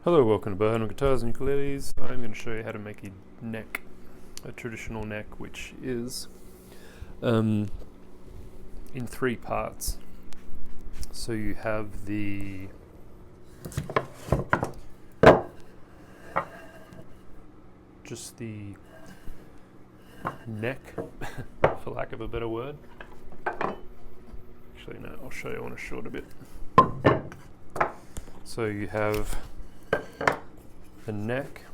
Hello, welcome to Beau Hannam Guitars and Ukuleles. I'm going to show you how to make a traditional neck, which is in three parts. So you have the neck, for lack of a better word. Actually, no, I'll show you on a shorter bit. So you have the neck,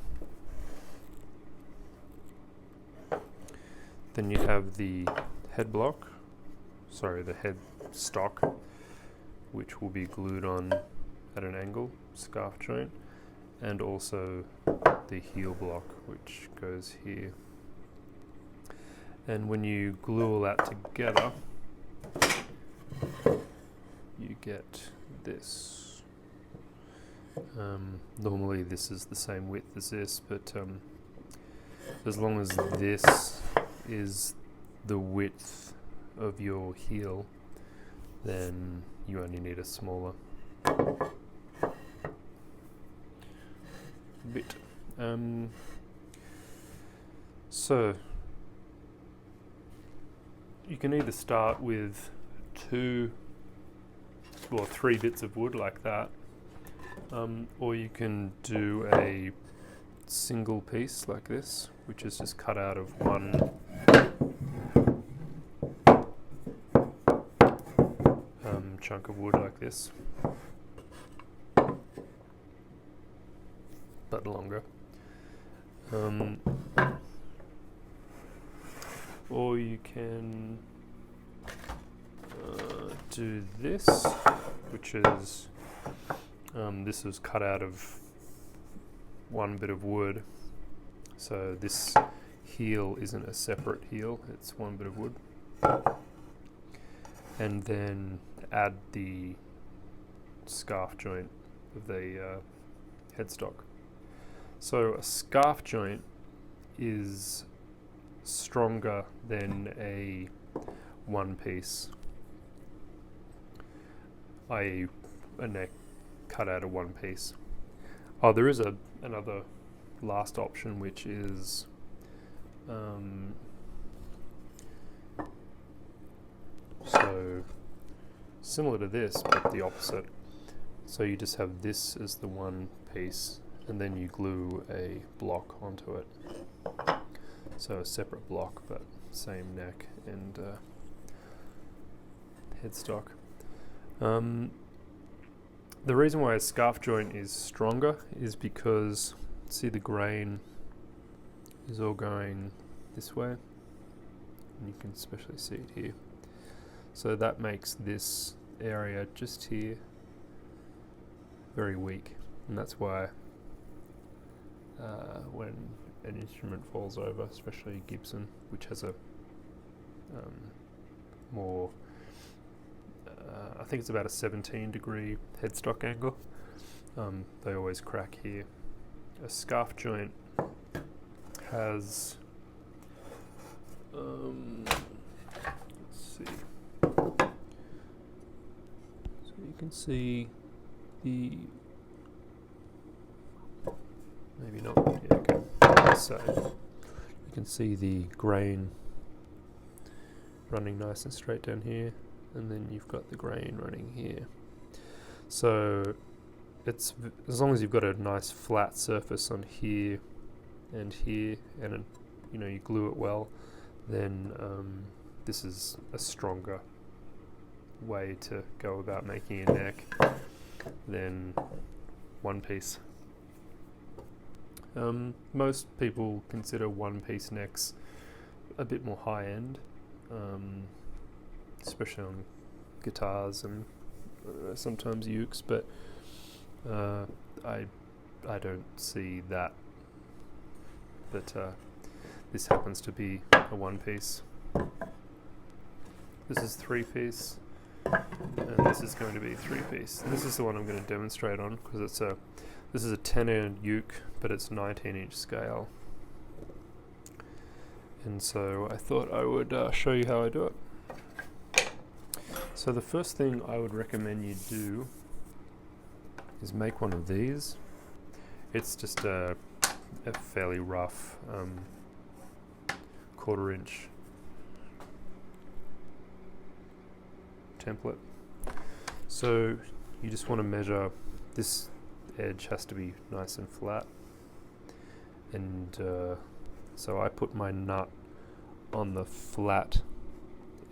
then you have the the headstock, which will be glued on at an angle, scarf joint, and also the heel block, which goes here. And when you glue all that together, you get this. Normally this is the same width as this, but as long as this is the width of your heel, then you only need a smaller bit. So you can either start with 2 or 3 bits of wood like that, or you can do a single piece like this, which is just cut out of one chunk of wood like this, but longer. Or you can do this, which is this was cut out of one bit of wood, so this heel isn't a separate heel, it's one bit of wood. And then add the scarf joint of the headstock. So a scarf joint is stronger than a one piece, i.e. a neck cut out of one piece. Oh, there is another last option, which is so similar to this, but the opposite. So you just have this as the one piece, and then you glue a block onto it. So a separate block, but same neck and headstock. The reason why a scarf joint is stronger is because, see, the grain is all going this way, and you can especially see it here. So that makes this area just here very weak, and that's why when an instrument falls over, especially Gibson, which has a more I think it's about a 17-degree headstock angle, they always crack here. A scarf joint has let's see, so you can see the, maybe not, yeah, okay. So you can see the grain running nice and straight down here, and then you've got the grain running here. So it's as long as you've got a nice flat surface on here, and you glue it well, then this is a stronger way to go about making a neck than one piece. Most people consider one piece necks a bit more high end, especially on guitars and sometimes ukes, but I don't see that. But this happens to be a one piece. This is 3-piece, and this is going to be 3-piece. And this is the one I'm going to demonstrate on, because this is a 10-inch uke, but it's 19-inch scale. And so I thought I would show you how I do it. So the first thing I would recommend you do is make one of these, It's just a fairly rough 1/4 inch template. So you just want to measure, this edge has to be nice and flat, and so I put my nut on the flat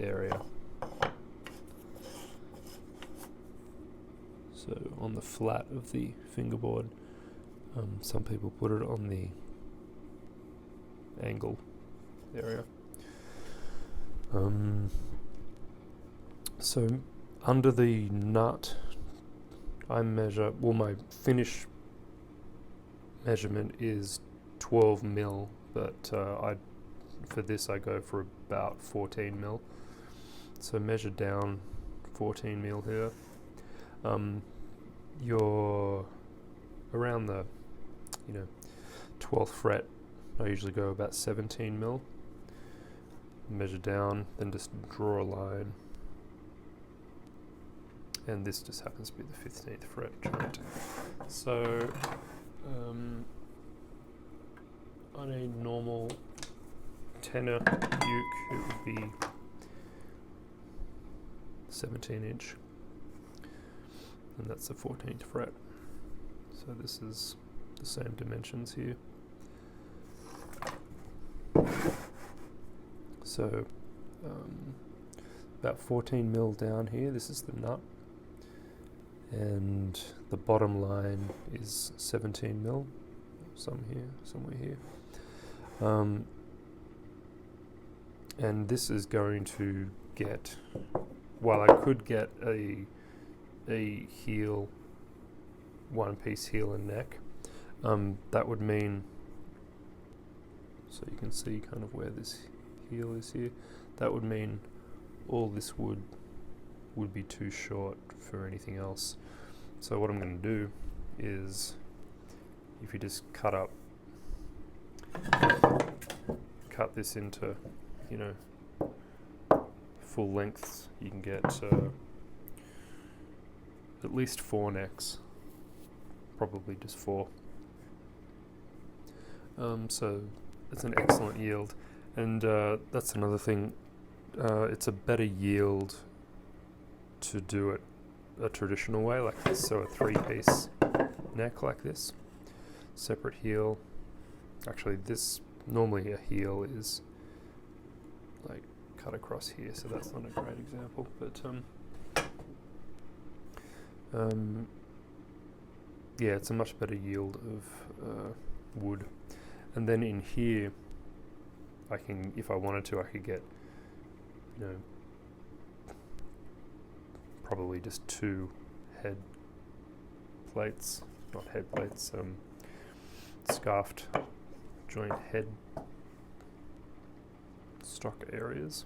area. So on the flat of the fingerboard. Some people put it on the angle area. So under the nut, I measure, well, my finish measurement is 12 mil, but for this I go for about 14 mil. So measure down 14 mil here. You're around the 12th fret. I usually go about 17 mil. Measure down, then just draw a line. And this just happens to be the 15th fret joint. So on a normal tenor uke, it would be 17 inch. And that's the 14th fret. So this is the same dimensions here. So about 14 mil down here, this is the nut. And the bottom line is 17 mil, somewhere here. And this is going to get, while I could get a heel, one piece heel and neck, that would mean, so you can see kind of where this heel is here, that would mean all this wood would be too short for anything else. So what I'm going to do is, if you just cut this into, full lengths, you can get at least 4 necks, probably just 4. So it's an excellent yield, and that's another thing. It's a better yield to do it a traditional way like this, so a 3-piece neck like this, separate heel. Actually, this, normally a heel is like cut across here, so that's not a great example, but yeah, it's a much better yield of wood. And then in here, I can, if I wanted to, I could get, probably just 2 head plates, not head plates, scarfed joint head stock areas.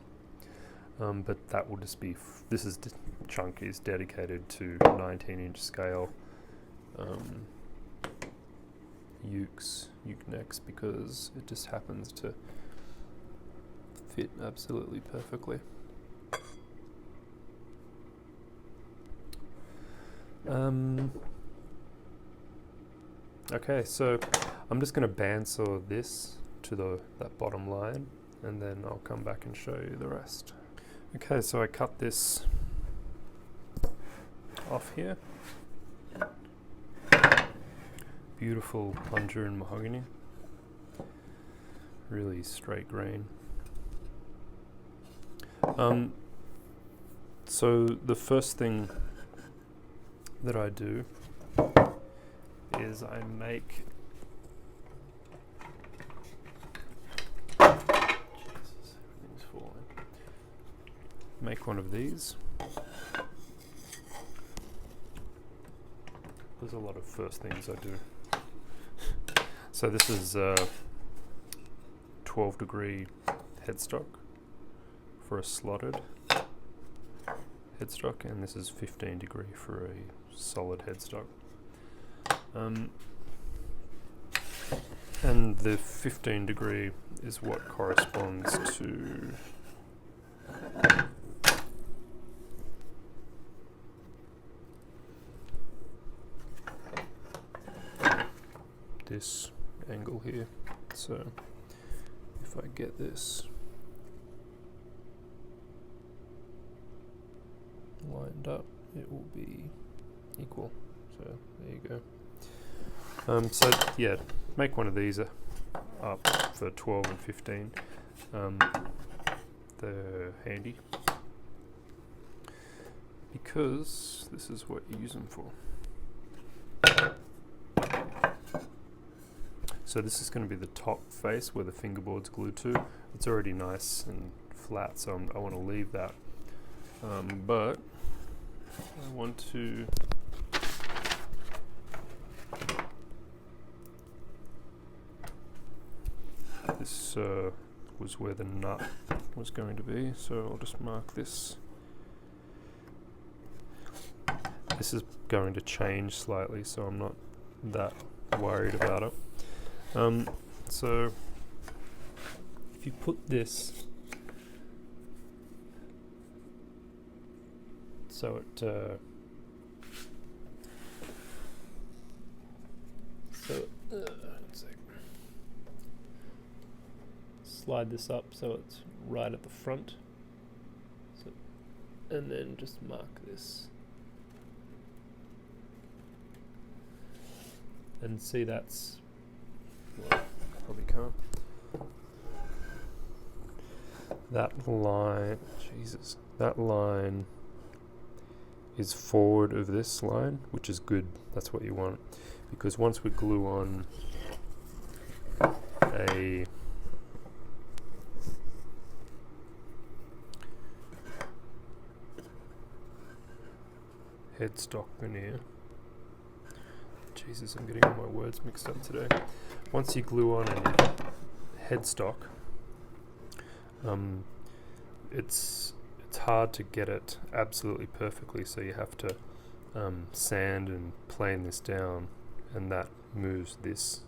But that will just be, this chunk is dedicated to 19-inch scale uke necks, because it just happens to fit absolutely perfectly. Okay, so I'm just going to bandsaw this to that bottom line, and then I'll come back and show you the rest. Okay, so I cut this off here. Beautiful plunger in mahogany, really straight grain. So the first thing that I do is I make everything's falling. Make one of these. There's a lot of first things I do. So this is 12-degree headstock for a slotted headstock, and this is 15-degree for a solid headstock. And the 15-degree is what corresponds to this angle here. So if I get this lined up, it will be equal. So there you go. So yeah, make one of these up for 12 and 15. They're handy because this is what you use them for. So this is going to be the top face where the fingerboard's glued to. It's already nice and flat, so I want to leave that. But I want to this was where the nut was going to be, so I'll just mark this. This is going to change slightly, so I'm not that worried about it. So if you put this so it slide this up so it's right at the front, so, and then just mark this and see that's, well, probably can't. That line, Jesus, that line is forward of this line, which is good. That's what you want, because once we glue on a headstock veneer, Jesus, I'm getting all my words mixed up today. Once you glue on a headstock, it's hard to get it absolutely perfectly, so you have to sand and plane this down, and that moves this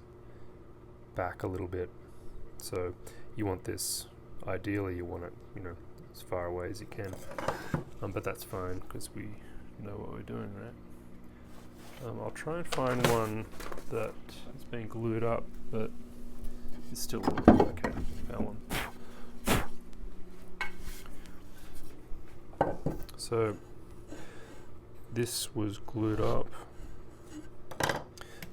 back a little bit. So you want this, ideally you want it, you know, as far away as you can, but that's fine because we know what we're doing, right? I'll try and find one that has been glued up but is still okay. Found one. So this was glued up,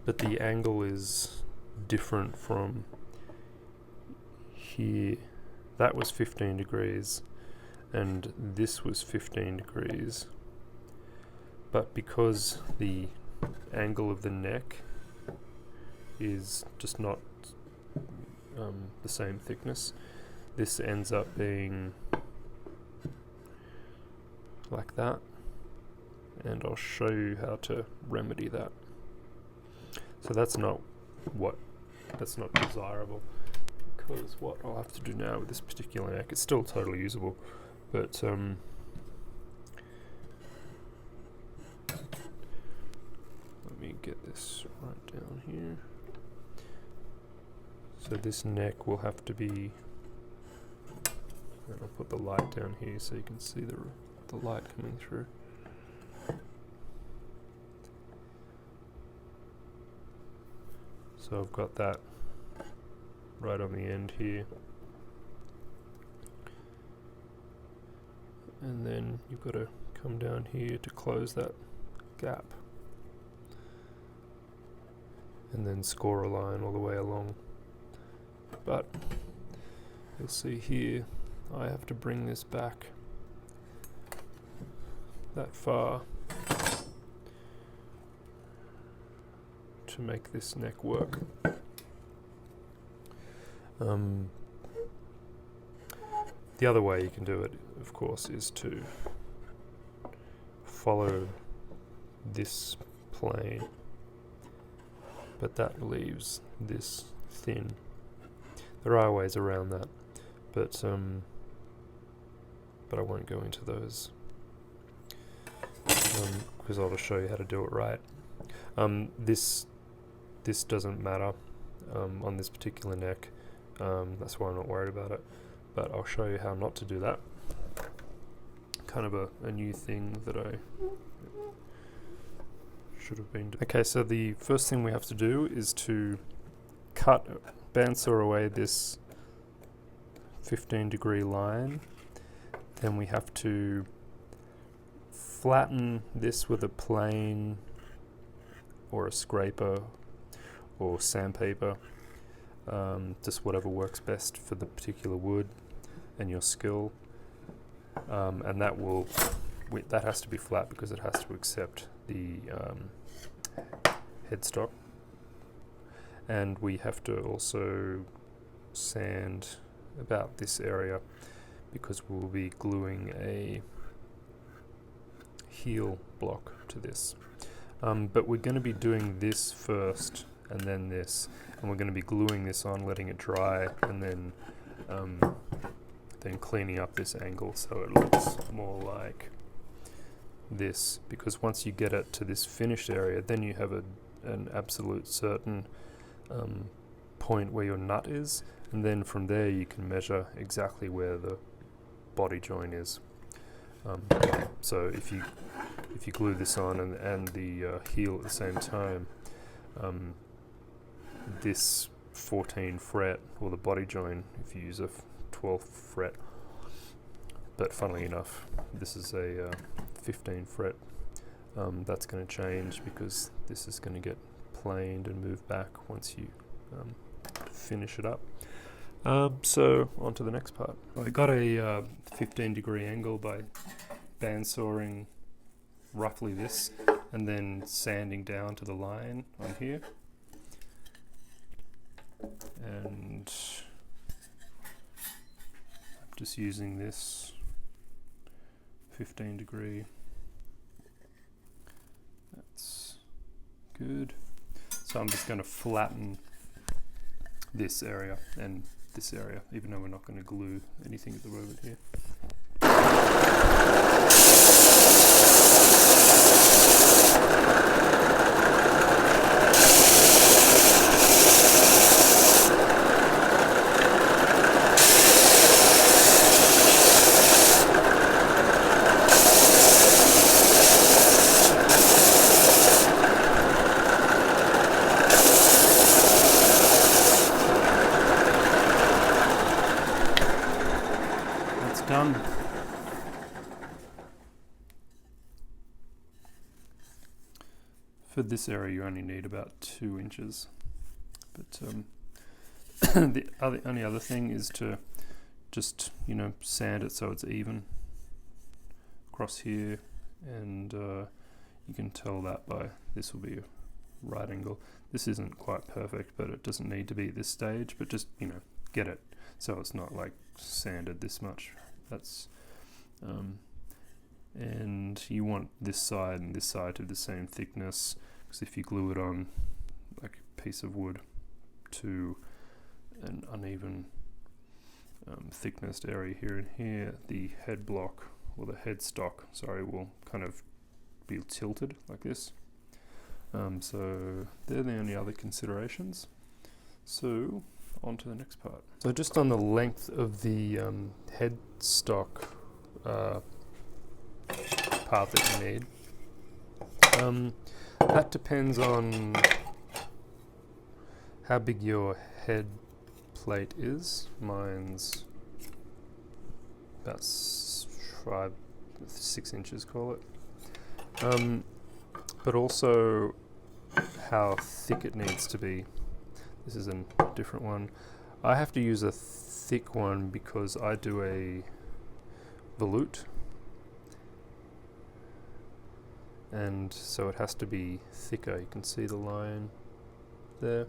but the angle is different from here. That was 15 degrees and this was 15 degrees, but because the angle of the neck is just not the same thickness, this ends up being like that, and I'll show you how to remedy that. So that's not desirable, because what I'll have to do now with this particular neck, it's still totally usable, but let me get this right down here. So this neck will have to be, and I'll put the light down here so you can see the light coming through. So I've got that right on the end here, and then you've got to come down here to close that gap, and then score a line all the way along. But you'll see here I have to bring this back that far to make this neck work. The other way you can do it, of course, is to follow this plane, but that leaves this thin. There are ways around that, but I won't go into those because I'll just show you how to do it right. This doesn't matter on this particular neck, that's why I'm not worried about it, but I'll show you how not to do that. Kind of a new thing that I should have been doing. Okay, so the first thing we have to do is to bandsaw away this 15-degree line, then we have to flatten this with a plane or a scraper or sandpaper, just whatever works best for the particular wood and your skill, and that has to be flat because it has to accept the headstock. And we have to also sand about this area because we'll be gluing a heel block to this. But we're going to be doing this first and then this, and we're going to be gluing this on, letting it dry, and then cleaning up this angle so it looks more like this, because once you get it to this finished area, then you have an absolute certain point where your nut is, and then from there you can measure exactly where the body joint is. So if you glue this on and the heel at the same time, this 14 fret, or the body joint, if you use a 12th fret, but funnily enough this is a 15 fret, that's going to change because this is going to get planed and moved back once you finish it up. So on to the next part. I got a 15-degree angle by bandsawing roughly this and then sanding down to the line on here, and I'm just using this 15-degree. That's good. So I'm just going to flatten this area and this area, even though we're not going to glue anything at the moment here. Done. For this area you only need about 2 inches, but the only other thing is to just sand it so it's even across here, and you can tell that by this will be a right angle. This isn't quite perfect, but it doesn't need to be at this stage, but just get it so it's not like sanded this much. That's and you want this side and this side to the same thickness, because if you glue it on like a piece of wood to an uneven thickness area here and here, the head block, or the headstock, sorry, will kind of be tilted like this. So they're the only other considerations. So on to the next part. So just on the length of the headstock part that you need, that depends on how big your head plate is. Mine's about 6 inches, call it, but also how thick it needs to be. This is a different one. I have to use a thick one because I do a volute, and so it has to be thicker. You can see the line there.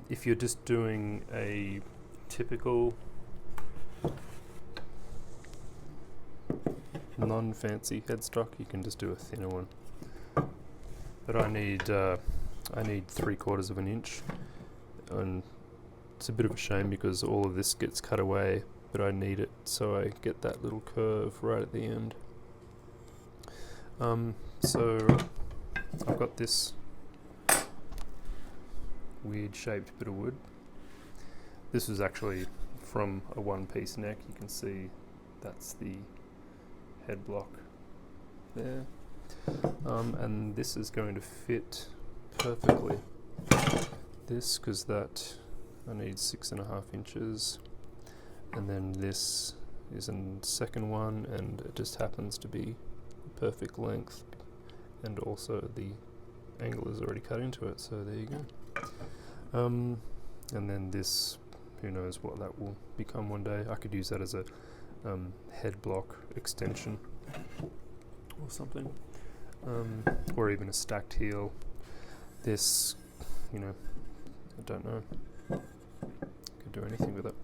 If you're just doing a typical non-fancy headstock, you can just do a thinner one. But I need 3/4 of an inch, and it's a bit of a shame because all of this gets cut away, but I need it so I get that little curve right at the end. So I've got this weird shaped bit of wood. This is actually from a one-piece neck. You can see that's the head block there, and this is going to fit perfectly. this because that I need 6.5 inches, and then this is a second one, and it just happens to be perfect length, and also the angle is already cut into it, so there you go. And then this, who knows what that will become one day. I could use that as a head block extension or something, or even a stacked heel. This, you know, I don't know, could do anything with it.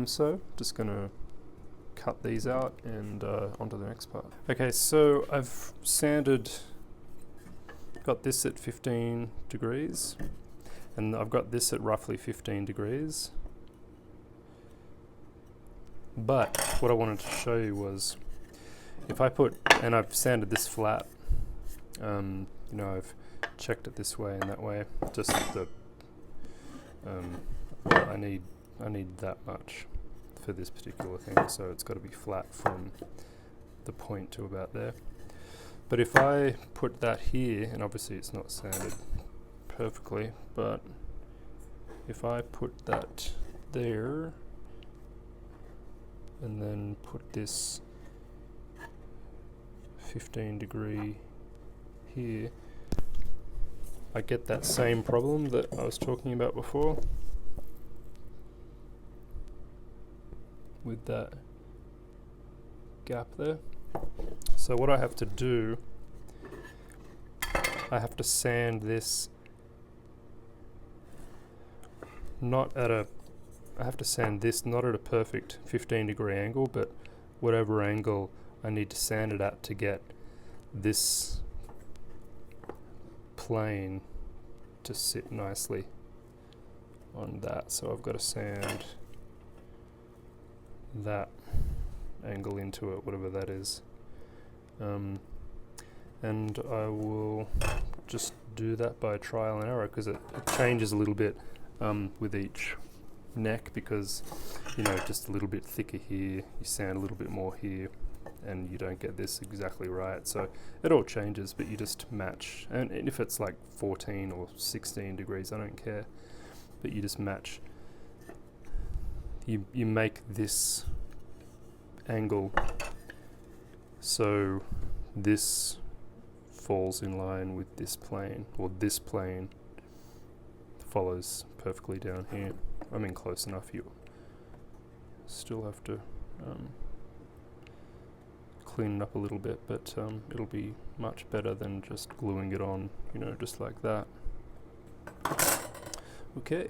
So just gonna cut these out and onto the next part. Okay, so I've sanded, got this at 15 degrees, and I've got this at roughly 15 degrees. But what I wanted to show you was, if I put, and I've sanded this flat, you know, I've checked it this way and that way, just the, well, I need that much for this particular thing, so it's got to be flat from the point to about there. But if I put that here, and obviously it's not sanded perfectly, but if I put that there, and then put this 15 degree here, I get that same problem that I was talking about before with that gap there. So what I have to do, I have to sand this I have to sand this not at a perfect 15 degree angle, but whatever angle I need to sand it at to get this plane to sit nicely on that. So I've got to sand that angle into it, whatever that is. And I will just do that by trial and error, because it changes a little bit with each neck, because, you know, just a little bit thicker here, you sand a little bit more here, and you don't get this exactly right. So it all changes, but you just match. And if it's like 14 or 16 degrees, I don't care, but you just match. You make this angle so this falls in line with this plane, or this plane follows perfectly down here. I mean, close enough. You still have to clean it up a little bit, but it'll be much better than just gluing it on, you know, just like that. Okay,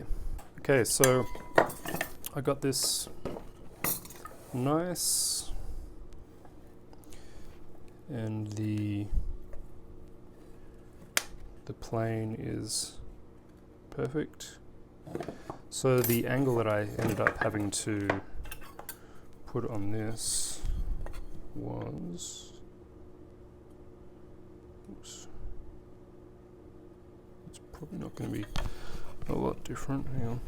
so I got this nice, and the plane is perfect. So the angle that I ended up having to put on this was, oops, it's probably not going to be a lot different. Hang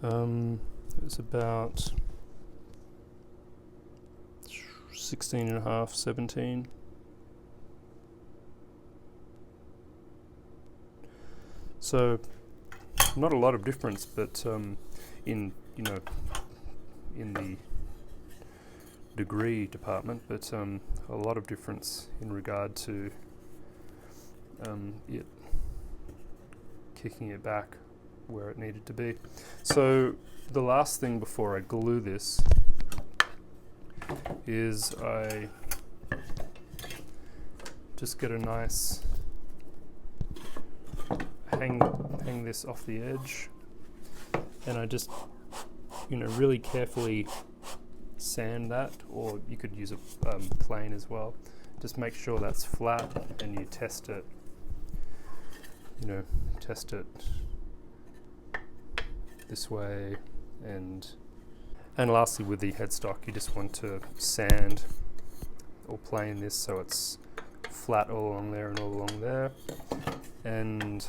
on. It was about 16.5, 17. So not a lot of difference, but in the degree department, but a lot of difference in regard to it kicking it back where it needed to be. So the last thing before I glue this is I just get a nice hang this off the edge, and I just, you know, really carefully sand that, or you could use a plane as well. Just make sure that's flat, and you test it, you know, test it this way, and lastly with the headstock, you just want to sand or plane this so it's flat all along there and all along there, and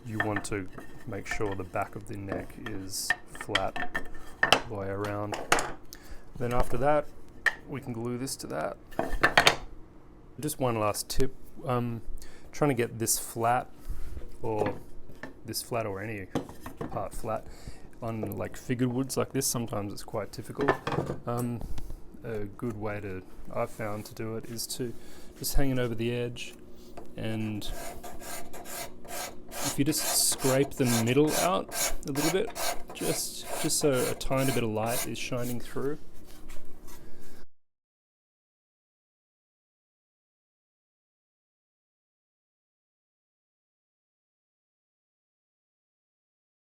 you want to make sure the back of the neck is flat all the way around. Then after that, we can glue this to that. Just one last tip trying to get this flat or any part flat on like figured woods like this, sometimes it's quite difficult. A good way I've found to do it is to just hang it over the edge, and if you just scrape the middle out a little bit, just so a tiny bit of light is shining through,